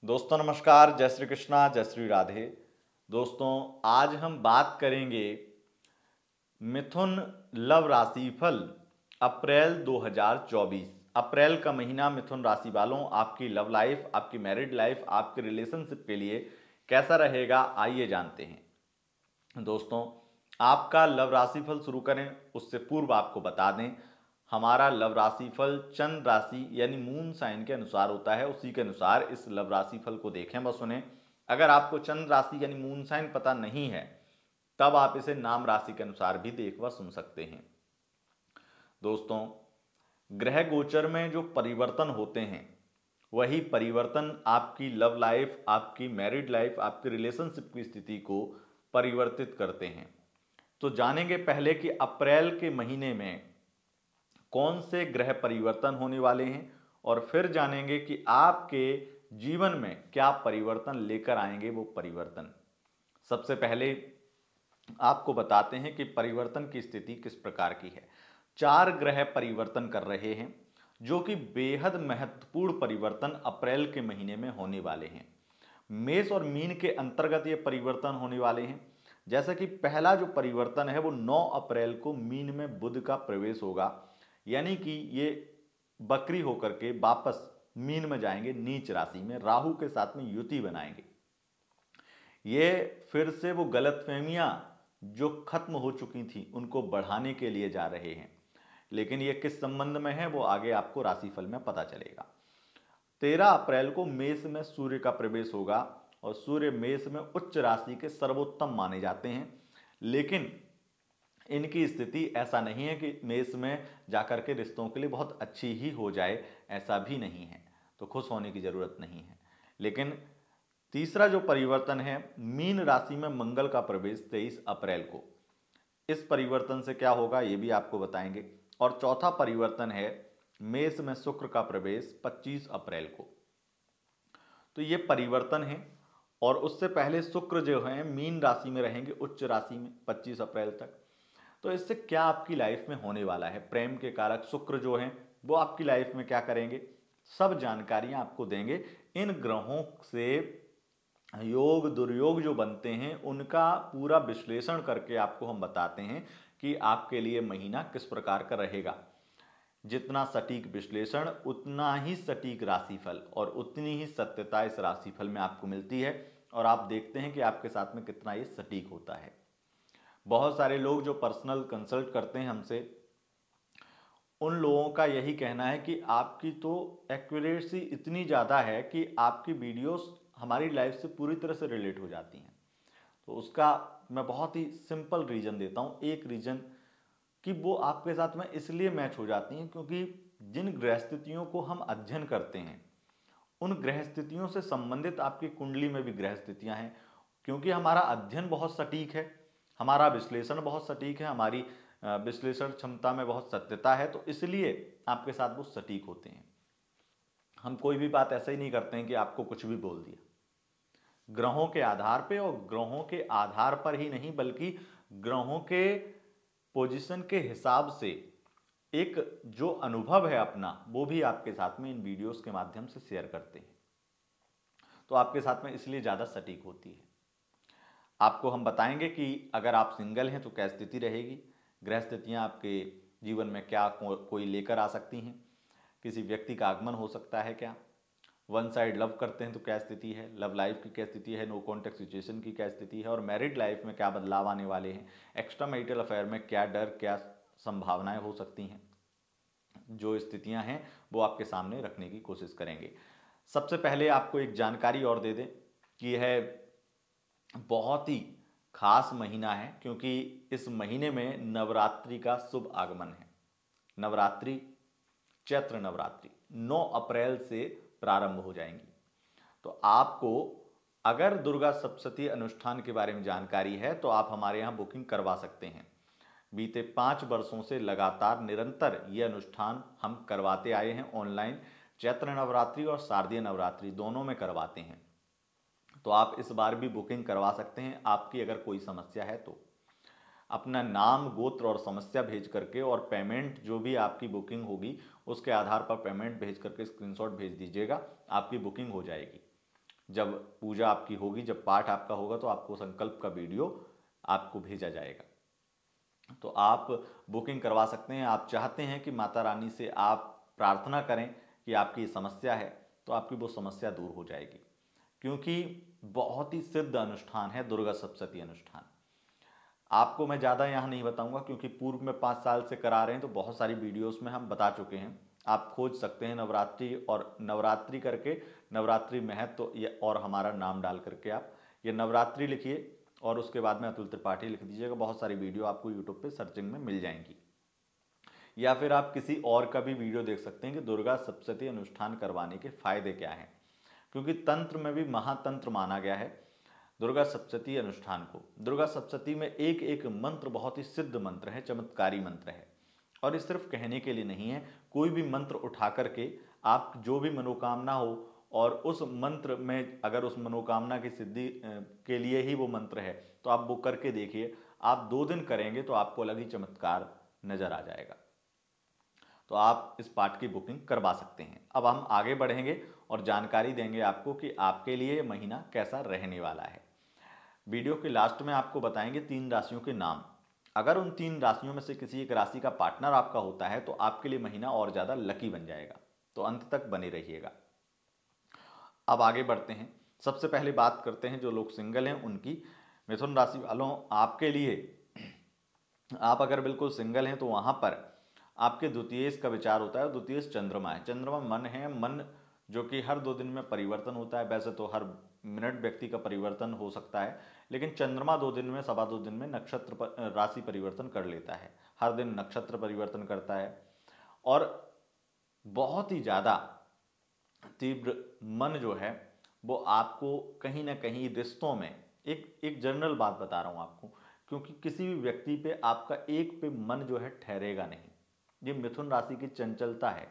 दोस्तों नमस्कार, जय श्री कृष्णा, जय श्री राधे। दोस्तों आज हम बात करेंगे मिथुन लव राशिफल अप्रैल 2024। अप्रैल का महीना मिथुन राशि वालों आपकी लव लाइफ, आपकी मैरिड लाइफ, आपके रिलेशनशिप के लिए कैसा रहेगा, आइए जानते हैं। दोस्तों आपका लव राशिफल शुरू करें उससे पूर्व आपको बता दें, हमारा लव राशिफल चंद्र राशि यानी मून साइन के अनुसार होता है। उसी के अनुसार इस लव राशिफल को देखें व सुने। अगर आपको चंद्र राशि यानी मून साइन पता नहीं है तब आप इसे नाम राशि के अनुसार भी देख व सुन सकते हैं। दोस्तों ग्रह गोचर में जो परिवर्तन होते हैं वही परिवर्तन आपकी लव लाइफ, आपकी मैरिड लाइफ, आपकी रिलेशनशिप की स्थिति को परिवर्तित करते हैं। तो जानेंगे पहले कि अप्रैल के महीने में कौन से ग्रह परिवर्तन होने वाले हैं और फिर जानेंगे कि आपके जीवन में क्या परिवर्तन लेकर आएंगे वो परिवर्तन। सबसे पहले आपको बताते हैं कि परिवर्तन की स्थिति किस प्रकार की है। 4 ग्रह परिवर्तन कर रहे हैं जो कि बेहद महत्वपूर्ण परिवर्तन अप्रैल के महीने में होने वाले हैं। मेष और मीन के अंतर्गत ये परिवर्तन होने वाले हैं। जैसा कि पहला जो परिवर्तन है वो 9 अप्रैल को मीन में बुध का प्रवेश होगा, यानी कि ये बकरी होकर के वापस मीन में जाएंगे, नीच राशि में राहु के साथ में युति बनाएंगे। ये फिर से वो गलतफहमियां जो खत्म हो चुकी थी उनको बढ़ाने के लिए जा रहे हैं, लेकिन ये किस संबंध में है वो आगे आपको राशिफल में पता चलेगा। 13 अप्रैल को मेष में सूर्य का प्रवेश होगा और सूर्य मेष में उच्च राशि के सर्वोत्तम माने जाते हैं, लेकिन इनकी स्थिति ऐसा नहीं है कि मेष में जाकर के रिश्तों के लिए बहुत अच्छी ही हो जाए, ऐसा भी नहीं है, तो खुश होने की जरूरत नहीं है। लेकिन तीसरा जो परिवर्तन है, मीन राशि में मंगल का प्रवेश 23 अप्रैल को, इस परिवर्तन से क्या होगा ये भी आपको बताएंगे। और चौथा परिवर्तन है मेष में शुक्र का प्रवेश 25 अप्रैल को। तो ये परिवर्तन है और उससे पहले शुक्र जो है मीन राशि में रहेंगे उच्च राशि में 25 अप्रैल तक। तो इससे क्या आपकी लाइफ में होने वाला है, प्रेम के कारक शुक्र जो हैं वो आपकी लाइफ में क्या करेंगे, सब जानकारियां आपको देंगे। इन ग्रहों से योग दुर्योग जो बनते हैं उनका पूरा विश्लेषण करके आपको हम बताते हैं कि आपके लिए महीना किस प्रकार का रहेगा। जितना सटीक विश्लेषण उतना ही सटीक राशिफल और उतनी ही सत्यता इस राशिफल में आपको मिलती है, और आप देखते हैं कि आपके साथ में कितना ये सटीक होता है। बहुत सारे लोग जो पर्सनल कंसल्ट करते हैं हमसे, उन लोगों का यही कहना है कि आपकी तो एक्यूरेसी इतनी ज़्यादा है कि आपकी वीडियोस हमारी लाइफ से पूरी तरह से रिलेट हो जाती हैं। तो उसका मैं बहुत ही सिंपल रीज़न देता हूँ। एक रीज़न कि वो आपके साथ में इसलिए मैच हो जाती हैं क्योंकि जिन ग्रह स्थितियों को हम अध्ययन करते हैं उन ग्रह स्थितियों से संबंधित आपकी कुंडली में भी ग्रह स्थितियां हैं। क्योंकि हमारा अध्ययन बहुत सटीक है, हमारा विश्लेषण बहुत सटीक है, हमारी विश्लेषण क्षमता में बहुत सत्यता है, तो इसलिए आपके साथ वो सटीक होते हैं। हम कोई भी बात ऐसे ही नहीं करते हैं कि आपको कुछ भी बोल दिया। ग्रहों के आधार पे, और ग्रहों के आधार पर ही नहीं बल्कि ग्रहों के पोजीशन के हिसाब से एक जो अनुभव है अपना वो भी आपके साथ में इन वीडियोस के माध्यम से शेयर करते हैं। तो आपके साथ में इसलिए ज़्यादा सटीक होती है। आपको हम बताएंगे कि अगर आप सिंगल हैं तो क्या स्थिति रहेगी, ग्रह स्थितियाँ आपके जीवन में क्या कोई लेकर आ सकती हैं, किसी व्यक्ति का आगमन हो सकता है क्या, वन साइड लव करते हैं तो क्या स्थिति है, लव लाइफ की क्या स्थिति है, नो कॉन्टेक्ट सिचुएशन की क्या स्थिति है, और मैरिड लाइफ में क्या बदलाव आने वाले हैं, एक्स्ट्रा मैरिटल अफेयर में क्या डर, क्या संभावनाएं हो सकती हैं। जो स्थितियां हैं वो आपके सामने रखने की कोशिश करेंगे। सबसे पहले आपको एक जानकारी और दे दें कि यह बहुत ही खास महीना है क्योंकि इस महीने में नवरात्रि का शुभ आगमन है। नवरात्रि, चैत्र नवरात्रि 9 अप्रैल से प्रारंभ हो जाएंगी। तो आपको अगर दुर्गा सप्तशती अनुष्ठान के बारे में जानकारी है तो आप हमारे यहाँ बुकिंग करवा सकते हैं। बीते 5 वर्षों से लगातार निरंतर ये अनुष्ठान हम करवाते आए हैं ऑनलाइन। चैत्र नवरात्रि और शारदीय नवरात्रि दोनों में करवाते हैं, तो आप इस बार भी बुकिंग करवा सकते हैं। आपकी अगर कोई समस्या है तो अपना नाम, गोत्र और समस्या भेज करके, और पेमेंट जो भी आपकी बुकिंग होगी उसके आधार पर पेमेंट भेज करके स्क्रीनशॉट भेज दीजिएगा, आपकी बुकिंग हो जाएगी। जब पूजा आपकी होगी, जब पाठ आपका होगा, तो आपको संकल्प का वीडियो आपको भेजा जाएगा। तो आप बुकिंग करवा सकते हैं। आप चाहते हैं कि माता रानी से आप प्रार्थना करें कि आपकी समस्या है, तो आपकी वो समस्या दूर हो जाएगी, क्योंकि बहुत ही सिद्ध अनुष्ठान है दुर्गा सप्तशती अनुष्ठान। आपको मैं ज़्यादा यहाँ नहीं बताऊंगा, क्योंकि पूर्व में 5 साल से करा रहे हैं, तो बहुत सारी वीडियोस में हम बता चुके हैं। आप खोज सकते हैं नवरात्रि, और नवरात्रि करके नवरात्रि महत्व ये और हमारा नाम डाल करके आप ये नवरात्रि लिखिए और उसके बाद में अतुल त्रिपाठी लिख दीजिएगा। बहुत सारी वीडियो आपको यूट्यूब पे सर्चिंग में मिल जाएंगी। या फिर आप किसी और का भी वीडियो देख सकते हैं कि दुर्गा सप्तशती अनुष्ठान करवाने के फायदे क्या हैं, क्योंकि तंत्र में भी महातंत्र माना गया है दुर्गा सप्तशती अनुष्ठान को। दुर्गा सप्तशती में एक एक मंत्र बहुत ही सिद्ध मंत्र है, चमत्कारी मंत्र है, और ये सिर्फ कहने के लिए नहीं है। कोई भी मंत्र उठा करके आप जो भी मनोकामना हो, और उस मंत्र में अगर उस मनोकामना की सिद्धि के लिए ही वो मंत्र है, तो आप वो करके देखिए। आप 2 दिन करेंगे तो आपको अलग ही चमत्कार नजर आ जाएगा। तो आप इस पाठ की बुकिंग करवा सकते हैं। अब हम आगे बढ़ेंगे और जानकारी देंगे आपको कि आपके लिए महीना कैसा रहने वाला है। वीडियो के लास्ट में आपको बताएंगे 3 राशियों के नाम। अगर उन 3 राशियों में से किसी एक राशि का पार्टनर आपका होता है, तो आपके लिए महीना और ज़्यादा लकी बन जाएगा। तो अंत तक बने रहिएगा। अब आगे बढ़ते हैं। सबसे पहले बात करते हैं जो लोग सिंगल हैं उनकी। मिथुन राशि वालों, आपके लिए, आप अगर बिल्कुल सिंगल हैं तो वहाँ पर आपके द्वितीयेश का विचार होता है। द्वितीयेश चंद्रमा है। चंद्रमा मन है, मन जो कि हर 2 दिन में परिवर्तन होता है। वैसे तो हर मिनट व्यक्ति का परिवर्तन हो सकता है, लेकिन चंद्रमा 2 दिन में, सवा 2 दिन में नक्षत्र राशि परिवर्तन कर लेता है। हर दिन नक्षत्र परिवर्तन करता है, और बहुत ही ज़्यादा तीव्र मन जो है वो आपको कहीं ना कहीं रिश्तों में, एक जनरल बात बता रहा हूँ आपको, क्योंकि किसी भी व्यक्ति पे आपका एक पे मन जो है ठहरेगा नहीं। ये मिथुन राशि की चंचलता है,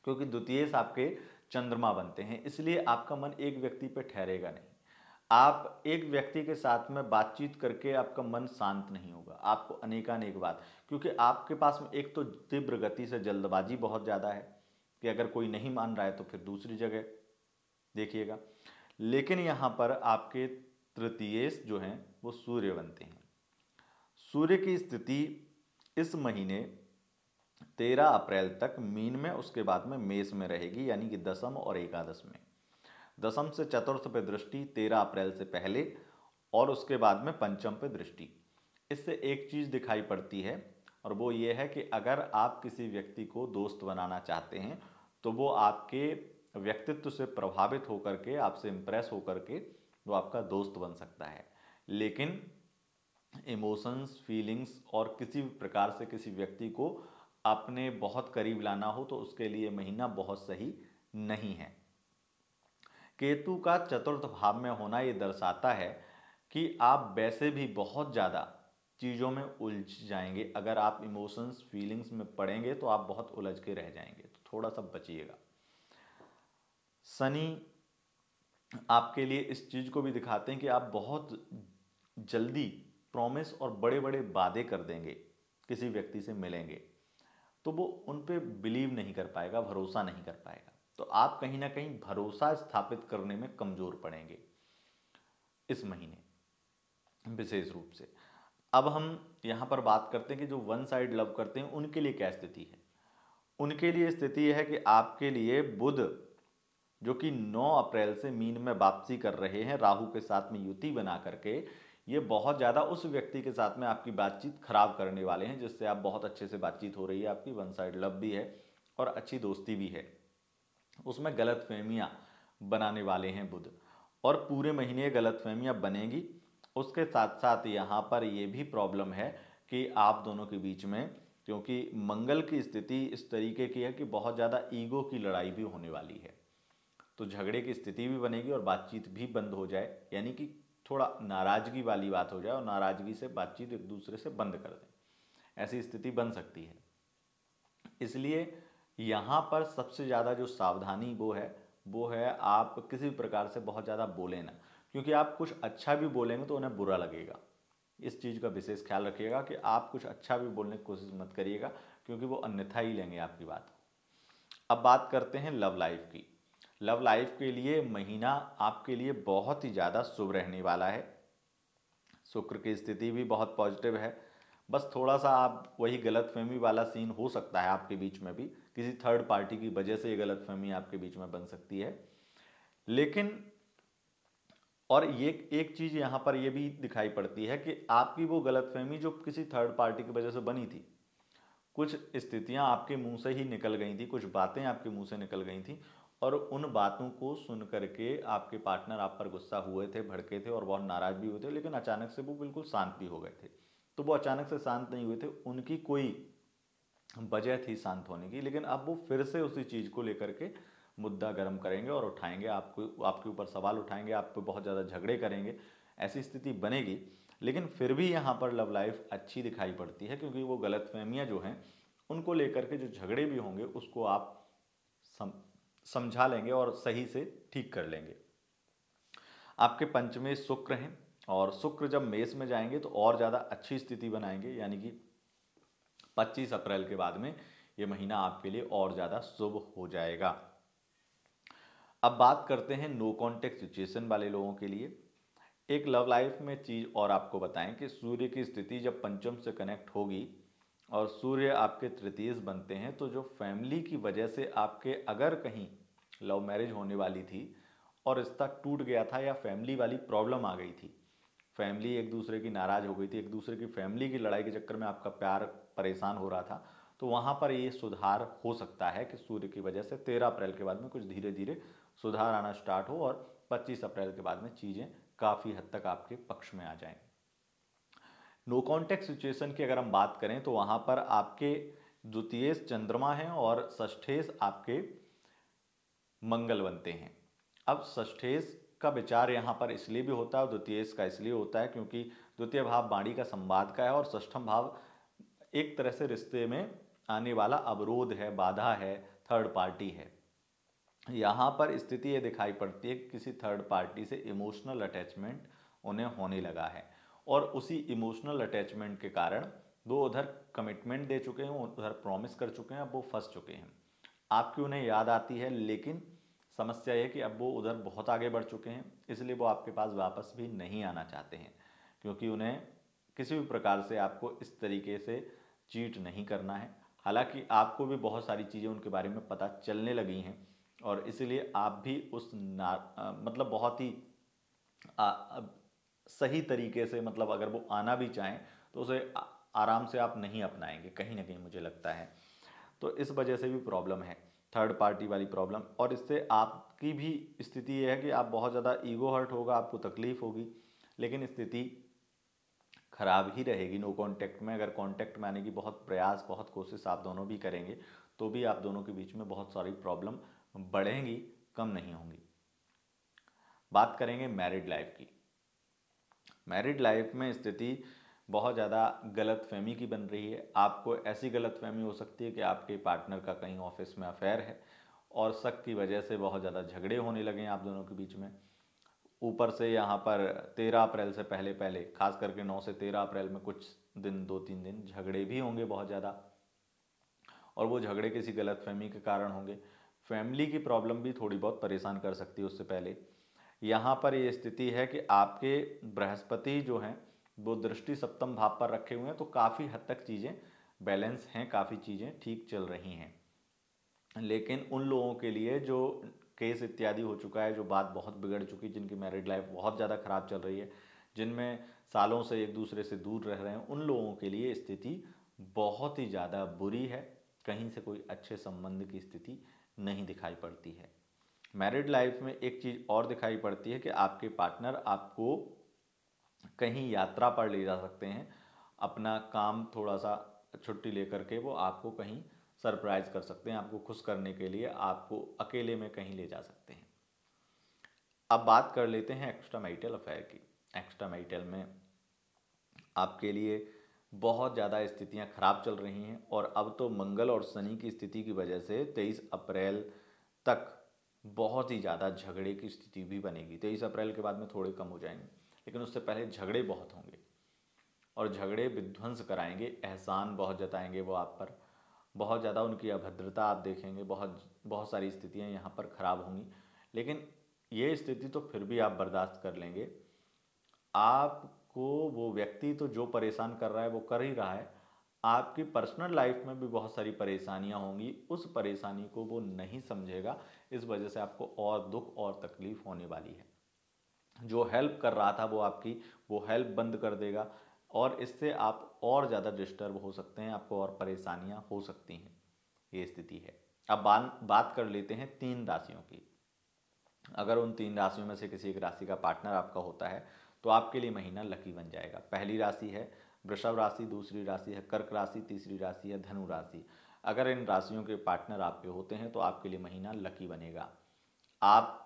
क्योंकि द्वितीयेश आपके चंद्रमा बनते हैं, इसलिए आपका मन एक व्यक्ति पे ठहरेगा नहीं। आप एक व्यक्ति के साथ में बातचीत करके आपका मन शांत नहीं होगा, आपको अनेकानेक बात, क्योंकि आपके पास में एक तो तीव्र गति से जल्दबाजी बहुत ज़्यादा है कि अगर कोई नहीं मान रहा है तो फिर दूसरी जगह देखिएगा। लेकिन यहाँ पर आपके तृतीयेश जो हैं वो सूर्य बनते हैं। सूर्य की स्थिति इस महीने 13 अप्रैल तक मीन में, उसके बाद में मेष में रहेगी, यानी कि दशम और एकादश में। दशम से चतुर्थ पे दृष्टि 13 अप्रैल से पहले, और उसके बाद में पंचम पे दृष्टि। इससे एक चीज़ दिखाई पड़ती है, और वो ये है कि अगर आप किसी व्यक्ति को दोस्त बनाना चाहते हैं, तो वो आपके व्यक्तित्व से प्रभावित होकर के, आपसे इम्प्रेस होकर के वो आपका दोस्त बन सकता है। लेकिन इमोशंस, फीलिंग्स और किसी भी प्रकार से किसी व्यक्ति को अपने बहुत करीब लाना हो, तो उसके लिए महीना बहुत सही नहीं है। केतु का चतुर्थ भाव में होना ये दर्शाता है कि आप वैसे भी बहुत ज़्यादा चीज़ों में उलझ जाएंगे। अगर आप इमोशंस, फीलिंग्स में पड़ेंगे तो आप बहुत उलझ के रह जाएंगे, तो थोड़ा सा बचिएगा। शनि आपके लिए इस चीज़ को भी दिखाते हैं कि आप बहुत जल्दी प्रॉमिस और बड़े बड़े वादे कर देंगे। किसी व्यक्ति से मिलेंगे तो वो उन पे बिलीव नहीं कर पाएगा, भरोसा नहीं कर पाएगा, तो आप कहीं ना कहीं भरोसा स्थापित करने में कमज़ोर पड़ेंगे इस महीने विशेष रूप से। अब हम यहाँ पर बात करते हैं कि जो वन साइड लव करते हैं उनके लिए क्या स्थिति है। उनके लिए स्थिति यह है कि आपके लिए बुध जो कि 9 अप्रैल से मीन में वापसी कर रहे हैं, राहु के साथ में युति बना करके, ये बहुत ज़्यादा उस व्यक्ति के साथ में आपकी बातचीत खराब करने वाले हैं जिससे आप बहुत अच्छे से बातचीत हो रही है, आपकी वन साइड लव भी है और अच्छी दोस्ती भी है, उसमें गलतफहमियां बनाने वाले हैं बुध, और पूरे महीने गलतफहमियां बनेगी। उसके साथ साथ यहाँ पर ये भी प्रॉब्लम है कि आप दोनों के बीच में, क्योंकि मंगल की स्थिति इस तरीके की है कि बहुत ज़्यादा ईगो की लड़ाई भी होने वाली है, तो झगड़े की स्थिति भी बनेगी और बातचीत भी बंद हो जाए, यानी कि थोड़ा नाराज़गी वाली बात हो जाए और नाराज़गी से बातचीत एक दूसरे से बंद कर दें, ऐसी स्थिति बन सकती है। इसलिए यहाँ पर सबसे ज़्यादा जो सावधानी वो है आप किसी भी प्रकार से बहुत ज़्यादा बोलें ना, क्योंकि आप कुछ अच्छा भी बोलेंगे तो उन्हें बुरा लगेगा। इस चीज़ का विशेष ख्याल रखिएगा कि आप कुछ अच्छा भी बोलने की कोशिश मत करिएगा, क्योंकि वो अन्यथा ही लेंगे आपकी बात को। अब बात करते हैं लव लाइफ की। लव लाइफ के लिए महीना आपके लिए बहुत ही ज़्यादा शुभ रहने वाला है। शुक्र की स्थिति भी बहुत पॉजिटिव है। बस थोड़ा सा आप वही गलतफहमी वाला सीन हो सकता है आपके बीच में भी, किसी थर्ड पार्टी की वजह से ये गलतफहमी आपके बीच में बन सकती है। लेकिन और ये एक चीज़ यहाँ पर ये भी दिखाई पड़ती है कि आपकी वो गलतफहमी जो किसी थर्ड पार्टी की वजह से बनी थी, कुछ स्थितियां आपके मुंह से ही निकल गई थी, कुछ बातें आपके मुंह से निकल गई थी, और उन बातों को सुन करके आपके पार्टनर आप पर गुस्सा हुए थे, भड़के थे और बहुत नाराज भी हुए थे, लेकिन अचानक से वो बिल्कुल शांत भी हो गए थे। तो वो अचानक से शांत नहीं हुए थे, उनकी कोई वजह थी शांत होने की, लेकिन अब वो फिर से उसी चीज़ को लेकर के मुद्दा गर्म करेंगे और उठाएंगे, आपको आपके ऊपर सवाल उठाएंगे, आप पे बहुत ज़्यादा झगड़े करेंगे। ऐसी स्थिति बनेगी। लेकिन फिर भी यहाँ पर लव लाइफ अच्छी दिखाई पड़ती है, क्योंकि वो गलतफहमियाँ जो हैं उनको लेकर के जो झगड़े भी होंगे उसको आप समझा लेंगे और सही से ठीक कर लेंगे। आपके पंचमें शुक्र हैं, और शुक्र जब मेष में जाएंगे तो और ज़्यादा अच्छी स्थिति बनाएंगे, यानी कि 25 अप्रैल के बाद में ये महीना आपके लिए और ज़्यादा शुभ हो जाएगा। अब बात करते हैं नो कॉन्टेक्ट सिचुएशन वाले लोगों के लिए। एक लव लाइफ में चीज़ और आपको बताएं कि सूर्य की स्थिति जब पंचम से कनेक्ट होगी और सूर्य आपके तृतीयेश बनते हैं, तो जो फैमिली की वजह से आपके अगर कहीं लव मैरिज होने वाली थी और रिश्ता टूट गया था या फैमिली वाली प्रॉब्लम आ गई थी, फैमिली एक दूसरे की नाराज़ हो गई थी, एक दूसरे की फैमिली की लड़ाई के चक्कर में आपका प्यार परेशान हो रहा था, तो वहाँ पर ये सुधार हो सकता है कि सूर्य की वजह से 13 अप्रैल के बाद में कुछ धीरे धीरे सुधार आना स्टार्ट हो और 25 अप्रैल के बाद में चीज़ें काफ़ी हद तक आपके पक्ष में आ जाएं। नो कॉन्टेक्ट सिचुएशन की अगर हम बात करें तो वहाँ पर आपके द्वितीयेश चंद्रमा हैं और षष्ठेश आपके मंगल बनते हैं। अब षष्ठेश का विचार यहाँ पर इसलिए भी होता है और द्वितीयेश का इसलिए होता है क्योंकि द्वितीय भाव वाणी का संवाद का है और षष्ठम भाव एक तरह से रिश्ते में आने वाला अवरोध है, बाधा है, थर्ड पार्टी है। यहाँ पर स्थिति ये दिखाई पड़ती है कि किसी थर्ड पार्टी से इमोशनल अटैचमेंट उन्हें होने लगा है, और उसी इमोशनल अटैचमेंट के कारण वो उधर कमिटमेंट दे चुके हैं, उधर प्रॉमिस कर चुके हैं, अब वो फंस चुके हैं। आपकी उन्हें याद आती है, लेकिन समस्या ये है कि अब वो उधर बहुत आगे बढ़ चुके हैं, इसलिए वो आपके पास वापस भी नहीं आना चाहते हैं, क्योंकि उन्हें किसी भी प्रकार से आपको इस तरीके से चीट नहीं करना है। हालांकि आपको भी बहुत सारी चीज़ें उनके बारे में पता चलने लगी हैं, और इसलिए आप भी उस मतलब बहुत ही सही तरीके से, मतलब अगर वो आना भी चाहें तो उसे आराम से आप नहीं अपनाएंगे कहीं ना कहीं, मुझे लगता है। तो इस वजह से भी प्रॉब्लम है, थर्ड पार्टी वाली प्रॉब्लम, और इससे आपकी भी स्थिति ये है कि आप बहुत ज़्यादा ईगो हर्ट होगा, आपको तकलीफ होगी, लेकिन स्थिति खराब ही रहेगी। नो कांटेक्ट में अगर कांटेक्ट में आने की बहुत प्रयास, बहुत कोशिश आप दोनों भी करेंगे, तो भी आप दोनों के बीच में बहुत सारी प्रॉब्लम बढ़ेंगी, कम नहीं होंगी। बात करेंगे मैरिड लाइफ की। मैरिड लाइफ में स्थिति बहुत ज़्यादा गलतफहमी की बन रही है। आपको ऐसी गलतफहमी हो सकती है कि आपके पार्टनर का कहीं ऑफिस में अफेयर है और शक की वजह से बहुत ज़्यादा झगड़े होने लगे हैं आप दोनों के बीच में। ऊपर से यहाँ पर 13 अप्रैल से पहले पहले, खास करके 9 से 13 अप्रैल में कुछ दिन, 2-3 दिन झगड़े भी होंगे बहुत ज़्यादा, और वो झगड़े किसी गलतफहमी के कारण होंगे। फैमिली की प्रॉब्लम भी थोड़ी बहुत परेशान कर सकती है उससे पहले। यहाँ पर ये स्थिति है कि आपके बृहस्पति जो हैं वो दृष्टि सप्तम भाव पर रखे हुए हैं, तो काफ़ी हद तक चीज़ें बैलेंस हैं, काफ़ी चीज़ें ठीक चल रही हैं। लेकिन उन लोगों के लिए जो केस इत्यादि हो चुका है, जो बात बहुत बिगड़ चुकी, जिनकी मैरिड लाइफ बहुत ज़्यादा ख़राब चल रही है, जिनमें सालों से एक दूसरे से दूर रह रहे हैं, उन लोगों के लिए स्थिति बहुत ही ज़्यादा बुरी है। कहीं से कोई अच्छे संबंध की स्थिति नहीं दिखाई पड़ती है। मैरिड लाइफ में एक चीज़ और दिखाई पड़ती है कि आपके पार्टनर आपको कहीं यात्रा पर ले जा सकते हैं, अपना काम थोड़ा सा छुट्टी लेकर के वो आपको कहीं सरप्राइज कर सकते हैं, आपको खुश करने के लिए आपको अकेले में कहीं ले जा सकते हैं। अब बात कर लेते हैं एक्स्ट्रा मैरिटल अफेयर की। एक्स्ट्रा मैरिटल में आपके लिए बहुत ज़्यादा स्थितियां खराब चल रही हैं, और अब तो मंगल और शनि की स्थिति की वजह से 23 अप्रैल तक बहुत ही ज़्यादा झगड़े की स्थिति भी बनेगी। 23 अप्रैल के बाद में थोड़े कम हो जाएंगे, लेकिन उससे पहले झगड़े बहुत होंगे, और झगड़े विध्वंस कराएंगे, एहसान बहुत जताएंगे वो आप पर, बहुत ज़्यादा उनकी अभद्रता आप देखेंगे, बहुत बहुत सारी स्थितियाँ यहाँ पर खराब होंगी। लेकिन ये स्थिति तो फिर भी आप बर्दाश्त कर लेंगे। आपको वो व्यक्ति तो जो परेशान कर रहा है वो कर ही रहा है, आपकी पर्सनल लाइफ में भी बहुत सारी परेशानियां होंगी, उस परेशानी को वो नहीं समझेगा, इस वजह से आपको और दुख और तकलीफ होने वाली है। जो हेल्प कर रहा था वो आपकी वो हेल्प बंद कर देगा और इससे आप और ज़्यादा डिस्टर्ब हो सकते हैं, आपको और परेशानियां हो सकती हैं। ये स्थिति है। अब बात कर लेते हैं 3 राशियों की। अगर उन 3 राशियों में से किसी एक राशि का पार्टनर आपका होता है तो आपके लिए महीना लकी बन जाएगा। पहली राशि है वृषभ राशि, दूसरी राशि है कर्क राशि, तीसरी राशि है धनु राशि। अगर इन राशियों के पार्टनर आपके होते हैं तो आपके लिए महीना लकी बनेगा। आप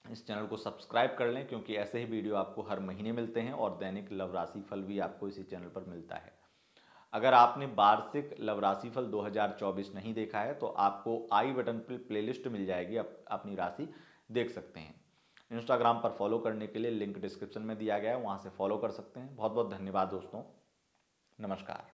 इस चैनल को सब्सक्राइब कर लें, क्योंकि ऐसे ही वीडियो आपको हर महीने मिलते हैं और दैनिक लव राशि फल भी आपको इसी चैनल पर मिलता है। अगर आपने वार्षिक लव राशि फल 2024 नहीं देखा है तो आपको आई बटन पर प्लेलिस्ट मिल जाएगी, अपनी राशि देख सकते हैं। इंस्टाग्राम पर फॉलो करने के लिए लिंक डिस्क्रिप्शन में दिया गया है, वहाँ से फॉलो कर सकते हैं। बहुत बहुत धन्यवाद दोस्तों, नमस्कार।